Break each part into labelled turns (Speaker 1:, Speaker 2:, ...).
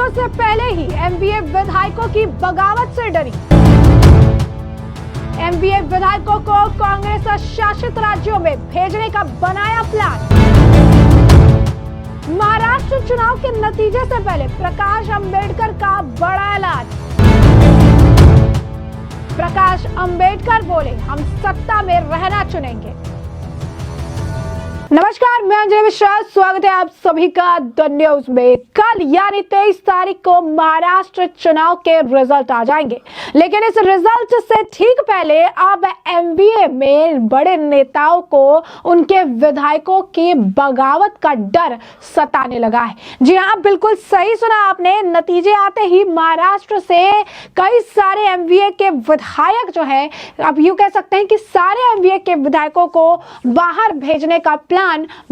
Speaker 1: नतीजों से पहले ही एमवीए विधायकों की बगावत से डरी। एमवीए विधायकों को कांग्रेस शासित राज्यों में भेजने का बनाया प्लान। महाराष्ट्र चुनाव के नतीजे से पहले प्रकाश अंबेडकर का बड़ा ऐलान। प्रकाश अंबेडकर बोले, हम सत्ता में रहना चुनेंगे। नमस्कार, मैं अंजलि मिश्रा, स्वागत है आप सभी का द न्यूज में। कल यानी 23 तारीख को महाराष्ट्र चुनाव के रिजल्ट आ जाएंगे, लेकिन इस रिजल्ट से ठीक पहले अब एमवीए में बड़े नेताओं को उनके विधायकों की बगावत का डर सताने लगा है। जी हाँ, बिल्कुल सही सुना आपने। नतीजे आते ही महाराष्ट्र से कई सारे एमवीए के विधायक जो है, अब यूं कह सकते हैं कि सारे एमवीए के विधायकों को बाहर भेजने का प्लान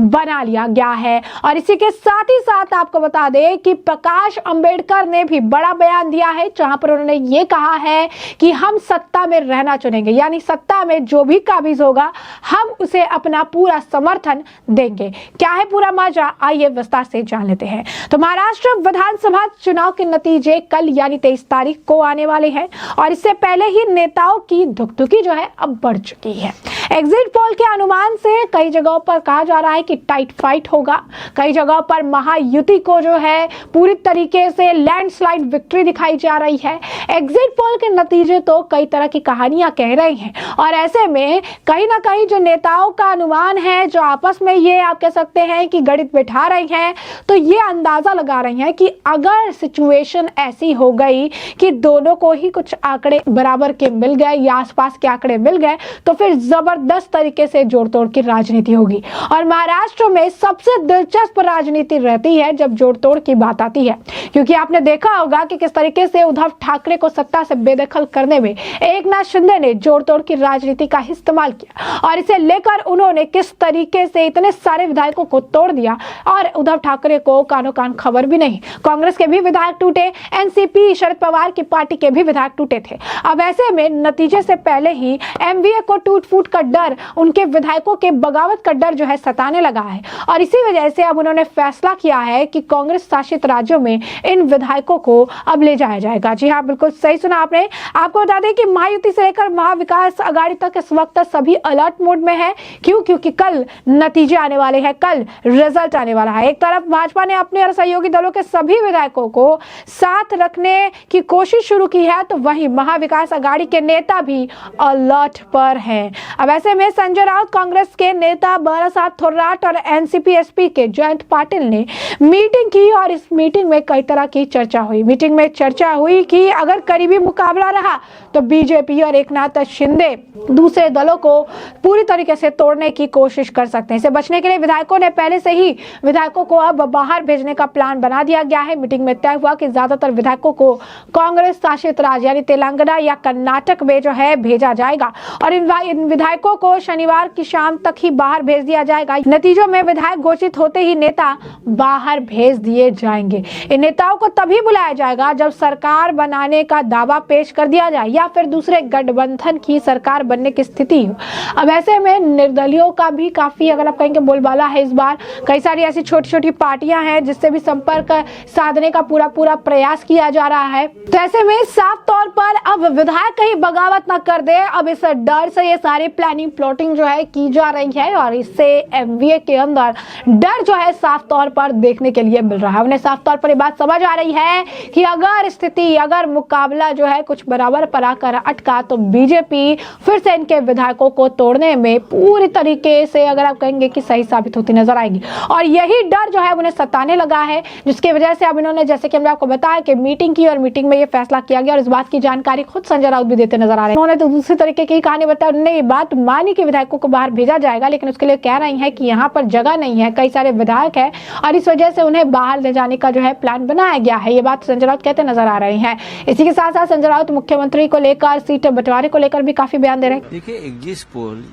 Speaker 1: बना लिया गया है। और इसी के साथ ही साथ आपको बता दें कि प्रकाश अंबेडकर ने भी बड़ा बयान दिया है, जहां पर उन्होंने ये कहा है कि हम सत्ता में रहना चुनेंगे, यानी सत्ता में जो भी काबिज होगा हम उसे अपना पूरा समर्थन देंगे। क्या है पूरा माजरा, आइए विस्तार से जान लेते हैं। तो महाराष्ट्र विधानसभा चुनाव के नतीजे कल यानी 23 तारीख को आने वाले हैं, और इससे पहले ही नेताओं की धुकधुकी जो है अब बढ़ चुकी है। एग्जिट पोल के अनुमान से कई जगहों पर कहा जा रहा है कि टाइट फाइट होगा। कई जगहों पर महायुति को जो है पूरी तरीके से लैंडस्लाइड विक्ट्री दिखाई जा रही है। एग्जिट पोल के नतीजे तो कई तरह की कहानियां कह रही हैं, और ऐसे में कहीं ना कहीं जो नेताओं का अनुमान है, जो आपस में ये आप कह सकते हैं कि गणित बिठा रही हैं, तो ये अंदाजा लगा रही हैं कि अगर सिचुएशन ऐसी हो गई कि दोनों को ही कुछ आंकड़े बराबर के मिल गए या आसपास के आंकड़े मिल गए, तो फिर जबरदस्त तरीके से जोड़ तोड़ की राजनीति होगी। और महाराष्ट्र में सबसे दिलचस्प राजनीति रहती है जब जोड़ तोड़ की बात आती है, क्योंकि आपने देखा होगा कि किस तरीके से उद्धव ठाकरे को सत्ता से बेदखल करने में एकनाथ शिंदे ने जोड़ तोड़ की राजनीति का इस्तेमाल किया, और इसे लेकर उन्होंने किस तरीके से इतने सारे विधायकों को तोड़ दिया, और उद्धव ठाकरे को कानो कान खबर भी नहीं। कांग्रेस के भी विधायक टूटे, एनसीपी शरद पवार की पार्टी के भी विधायक टूटे थे। अब ऐसे में नतीजे से पहले ही एमवीए को टूट फूट का डर, उनके विधायकों के बगावत का डर जो है सताने लगा है, और इसी वजह से अब उन्होंने फैसला किया है कि कांग्रेस शासित राज्यों में इन विधायकों को अब ले जाया जाएगा। जी हाँ, बिल्कुल सही सुना आपने। आपको बता दें कि महायुति से लेकर महाविकास आघाड़ी तक इस वक्त सभी अलर्ट मोड में है। क्यों? क्योंकि कल नतीजे आने वाले हैं, कल रिजल्ट आने वाला है। एक तरफ भाजपा ने अपने और सहयोगी दलों के सभी विधायकों को साथ रखने की कोशिश शुरू की है, तो वहीं महाविकास आघाड़ी के नेता भी अलर्ट पर हैं। अब ऐसे में संजय राउत, कांग्रेस के नेता बालासाहेब थोराट और एनसीपी एसपी के जयंत पाटिल ने मीटिंग की, और इस मीटिंग में कई तरह की चर्चा हुई। मीटिंग में चर्चा हुई कि अगर करीबी मुकाबला रहा तो बीजेपी और एकनाथ शिंदे दूसरे दलों को पूरी तरीके से तोड़ने की कोशिश कर सकते हैं। इसे बचने के लिए विधायकों ने पहले से ही विधायकों को अब बाहर भेजने का प्लान बना दिया गया है। मीटिंग में तय हुआ कि ज्यादातर विधायकों को कांग्रेस शासित राज्य यानी तेलंगाना या कर्नाटक में जो है भेजा जाएगा, और इन विधायकों को शनिवार की शाम तक ही बाहर भेज दिया जाएगा। नतीजों में विधायक घोषित होते ही नेता बाहर भेज दिए जाएंगे। इन नेताओं को तभी बुलाया जाएगा जब सरकार बनाने का दावा पेश कर दिया जाए, या फिर दूसरे गठबंधन की सरकार बनने की स्थिति हो। अब ऐसे में निर्दलियों का भी काफी, अगर आप कहेंगे, बोलबाला है इस बार। कई सारी ऐसी छोटी छोटी पार्टियां हैं जिससे भी संपर्क साधने का पूरा प्रयास किया जा रहा है। तो ऐसे में साफ तौर पर अब विधायक कहीं बगावत ना कर दे, अब इस डर से ये सारी प्लानिंग प्लॉटिंग जो है की जा रही है, और इससे एमवीए के अंदर डर जो है साफ तौर पर देखने के लिए मिल रहा है। उन्हें साफ तौर पर ये बात समझ आ रही है कि अगर मुकाबला जो है कुछ बराबर पर आकर अटका, तो बीजेपी फिर से इनके विधायकों को तोड़ने में पूरी तरीके से, अगर आप कहेंगे, कि सही साबित होती नजर आएगी। और यही डर जो है उन्हें सताने लगा है, जिसकी वजह से अब इन्होंने, जैसे कि हमने आपको बताया, कि मीटिंग की, और मीटिंग में ये फैसला किया गया, और इस बात की जानकारी खुद संजय राउत भी देते नजर आ रहे हैं। उन्होंने तो दूसरी तरीके की कहानी बताई। उन्होंने ये बात मानी कि विधायकों को बाहर भेजा जाएगा, लेकिन उसके लिए कह रही है कि यहाँ पर जगह नहीं है, कई सारे विधायक है, और इस वजह से उन्हें बाहर ले जाने का जो है प्लान बनाया गया है। ये बात संजय राउत कहते नजर आ रहे हैं। इसी के साथ साथ संजय राउत मुख्यमंत्री को लेकर, सीट बंटवारे को लेकर भी काफी बयान दे रहे हैं।
Speaker 2: देखिए, एग्जिट पोल,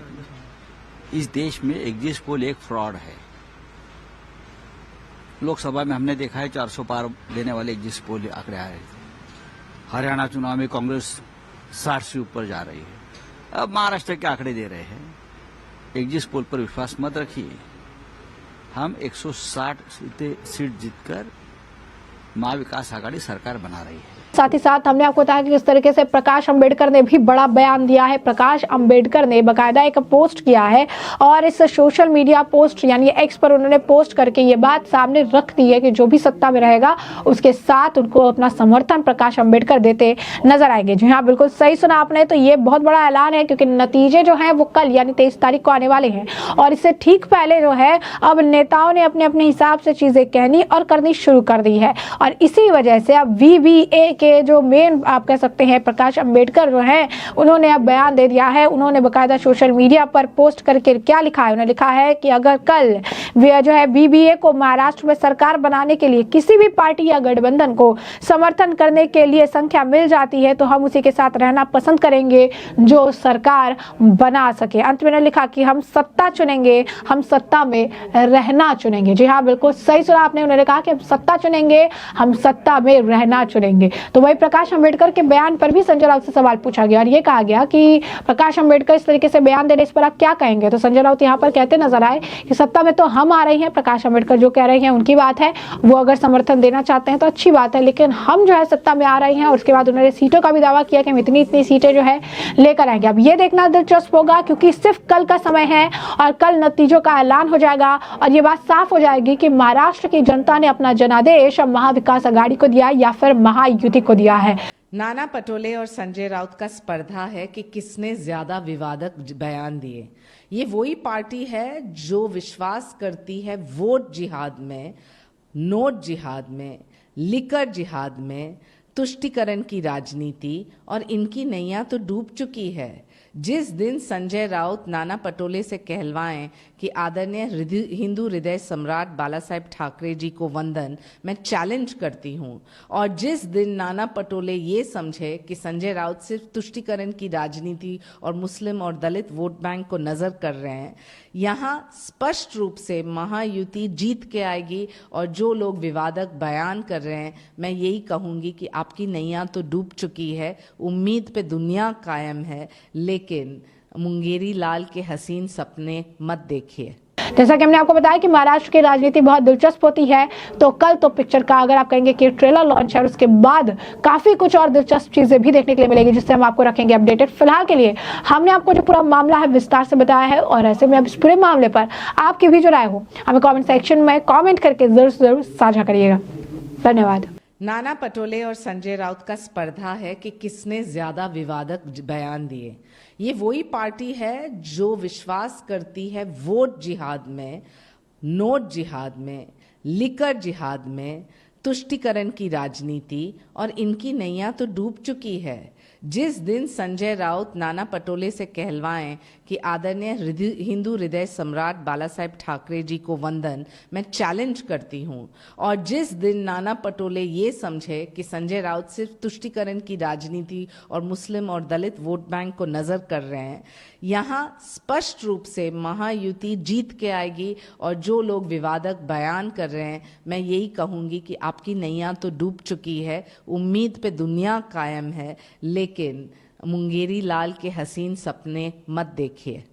Speaker 2: इस देश में एग्जिट पोल एक फ्रॉड है। लोकसभा में हमने देखा है 400 पार देने वाले एग्जिट पोल आंकड़े आ रहे थे। हरियाणा चुनाव में कांग्रेस 60 से ऊपर जा रही है। अब महाराष्ट्र के आंकड़े दे रहे हैं। एग्जिट पोल पर विश्वास मत रखिए। हम 160 सीट जीतकर महाविकास आघाड़ी सरकार बना रही है।
Speaker 1: साथ ही साथ हमने आपको बताया कि किस तरीके से प्रकाश अंबेडकर ने भी बड़ा बयान दिया है। प्रकाश अंबेडकर ने बकायदा एक पोस्ट किया है और इस सोशल मीडिया पोस्ट यानी एक्स पर उन्होंने पोस्ट करके ये बात सामने रख दी है कि जो भी सत्ता में रहेगा उसके साथ उनको अपना समर्थन प्रकाश अंबेडकर देते नजर आएंगे। जी हाँ, बिल्कुल सही सुना आपने। तो ये बहुत बड़ा ऐलान है क्योंकि नतीजे जो है वो कल यानी 23 तारीख को आने वाले हैं और इससे ठीक पहले जो है अब नेताओं ने अपने अपने हिसाब से चीजें कहनी और करनी शुरू कर दी है और इसी वजह से अब VBA के जो मेन आप कह सकते हैं प्रकाश अंबेडकर जो हैं उन्होंने अब बयान दे दिया है। उन्होंने बकायदा सोशल मीडिया पर पोस्ट करके क्या लिखा है, उन्होंने लिखा है कि अगर कल जो है VBA को महाराष्ट्र में सरकार बनाने के लिए किसी भी पार्टी या गठबंधन को समर्थन करने के लिए संख्या मिल जाती है तो हम उसी के साथ रहना पसंद करेंगे जो सरकार बना सके। अंत में लिखा कि हम सत्ता चुनेंगे, हम सत्ता में रहना चुनेंगे। जी हाँ, बिल्कुल सही सुना आपने। उन्होंने कहा कि हम सत्ता चुनेंगे, हम सत्ता में रहना चुनेंगे। तो वही प्रकाश अंबेडकर के बयान पर भी संजय राउत से सवाल पूछा गया और ये कहा गया कि प्रकाश अंबेडकर इस तरीके से बयान दे रहे, इस पर आप क्या कहेंगे। तो संजय राउत यहाँ पर कहते नजर आए कि सत्ता में तो हम आ रहे हैं, प्रकाश अंबेडकर जो कह रहे हैं उनकी बात है, वो अगर समर्थन देना चाहते हैं तो अच्छी बात है, लेकिन हम जो है सत्ता में आ रहे हैं। और उसके बाद उन्होंने सीटों का भी दावा किया कि हम इतनी सीटें जो है लेकर आएंगे। अब ये देखना दिलचस्प होगा क्योंकि सिर्फ कल का समय है और कल नतीजों का ऐलान हो जाएगा और ये बात साफ हो जाएगी कि महाराष्ट्र की जनता ने अपना जनादेश महाविकास आघाड़ी को दिया या फिर महायुति को दिया है।
Speaker 3: नाना पटोले और संजय राउत का स्पर्धा है कि किसने ज्यादा विवादक बयान दिए। ये वही पार्टी है जो विश्वास करती है वोट जिहाद में, नोट जिहाद में, लिकर जिहाद में, तुष्टीकरण की राजनीति, और इनकी नैया तो डूब चुकी है। जिस दिन संजय राउत नाना पटोले से कहलवाएं कि आदरणीय हिंदू हृदय सम्राट बाला साहेब ठाकरे जी को वंदन, मैं चैलेंज करती हूं, और जिस दिन नाना पटोले ये समझे कि संजय राउत सिर्फ तुष्टीकरण की राजनीति और मुस्लिम और दलित वोट बैंक को नजर कर रहे हैं, यहां स्पष्ट रूप से महायुति जीत के आएगी। और जो लोग विवादक बयान कर रहे हैं, मैं यही कहूंगी कि आपकी नैया तो डूब चुकी है, उम्मीद पे दुनिया कायम है, लेकिन मुंगेरी लाल के हसीन सपने मत देखिए।
Speaker 1: जैसा कि हमने आपको बताया कि महाराष्ट्र की राजनीति बहुत दिलचस्प होती है, तो कल तो पिक्चर का अगर आप कहेंगे कि ट्रेलर लॉन्च है और उसके बाद काफी कुछ और दिलचस्प चीजें भी देखने के लिए मिलेगी जिससे हम आपको रखेंगे अपडेटेड। फिलहाल के लिए हमने आपको जो पूरा मामला है विस्तार से बताया है और ऐसे में अब इस पूरे मामले पर आपकी भी जो राय हो हमें कॉमेंट सेक्शन में कॉमेंट करके जरूर साझा करिएगा। धन्यवाद।
Speaker 3: नाना पटोले और संजय राउत का स्पर्धा है कि किसने ज्यादा विवादक बयान दिए। ये वही पार्टी है जो विश्वास करती है वोट जिहाद में, नोट जिहाद में, लिकर जिहाद में, तुष्टीकरण की राजनीति, और इनकी नैया तो डूब चुकी है। जिस दिन संजय राउत नाना पटोले से कहलवाएं कि आदरणीय हिंदू हृदय सम्राट बाला साहेब ठाकरे जी को वंदन, मैं चैलेंज करती हूं, और जिस दिन नाना पटोले ये समझे कि संजय राउत सिर्फ तुष्टीकरण की राजनीति और मुस्लिम और दलित वोट बैंक को नजर कर रहे हैं, यहां स्पष्ट रूप से महायुति जीत के आएगी। और जो लोग विवादक बयान कर रहे हैं, मैं यही कहूंगी कि आपकी नैया तो डूब चुकी है, उम्मीद पे दुनिया कायम है, लेकिन मुंगेरी लाल के हसीन सपने मत देखिए।